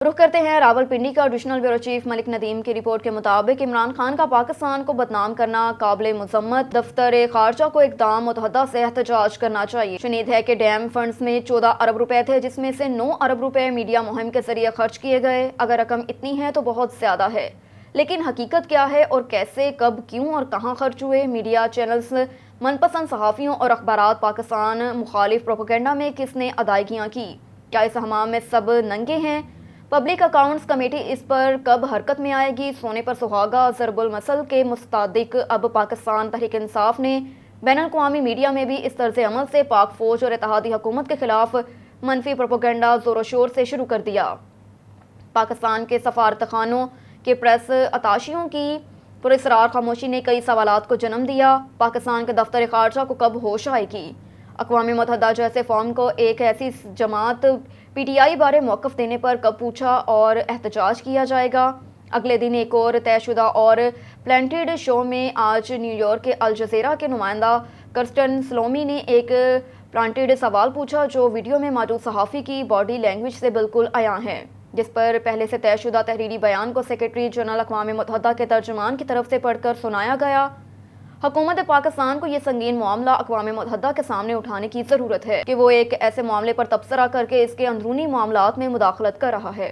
रुख करते हैं रावलपिंडी का। Additional bureau chief Malik Nadeem की रिपोर्ट के मुताबिक इमरान खान का पाकिस्तान को बदनाम करना काबिल मजम्मत। दफ्तर खारजा को इक़दाम मुतहदा से एहतजाज करना चाहिए। शुनीद है कि डैम फंड्स में 14 अरब रुपए थे, जिसमें से 9 अरब रुपए मीडिया मुहिम के जरिए खर्च किए गए। अगर रकम इतनी है तो बहुत ज़्यादा है, लेकिन हकीकत क्या है और कैसे, कब, क्यों और कहाँ खर्च हुए? मीडिया चैनल्स, मनपसंद सहाफ़ियों और अखबारात पाकिस्तान मुखालिफ प्रोपेगेंडा में किसने अदायगियाँ की? क्या इस हमाम में सब नंगे हैं? पब्लिक अकाउंट्स कमेटी इस पर कब हरकत में आएगी? सोने पर सुहागा ज़रबुल मसल के मुस्तदिक अब पाकिस्तान तहरीक इंसाफ ने बैनुल-अक़वामी मीडिया में भी इस तर्ज़ अमल से पाक फ़ौज और इत्तेहादी हुकूमत के खिलाफ मनफी प्रोपेगेंडा ज़ोर शोर से शुरू कर दिया। पाकिस्तान के सफारतखानों के प्रेस अताशियों की पुरस्रार खामोशी ने कई सवालात को जन्म दिया। पाकिस्तान के दफ्तर खारजा को कब होश आएगी? अक़वाम मुत्तहिदा जैसे फॉर्म को एक ऐसी जमात PTI बारे मौक़िफ़ देने पर कब पूछा और एहतजाज किया जाएगा? अगले दिन एक और तयशुदा और प्लांटेड शो में आज न्यूयॉर्क के अल जज़ीरा के नुमाइंदा कर्स्टन स्लोमी ने एक प्लांटेड सवाल पूछा जो वीडियो में मौजूद सहाफ़ी की बॉडी लैंग्वेज से बिल्कुल अयां है, जिस पर पहले से तयशुदा तहरीरी बयान को सेक्रेटरी जनरल अक़वाम मुत्तहिदा के तर्जुमान की तरफ से पढ़कर सुनाया गया। हुकूमत पाकिस्तान को ये संगीन मामला अक़वाम मुत्तहिदा के सामने उठाने की ज़रूरत है कि वो एक ऐसे मामले पर तबसरा करके इसके अंदरूनी मामलात में मुदाखलत कर रहा है।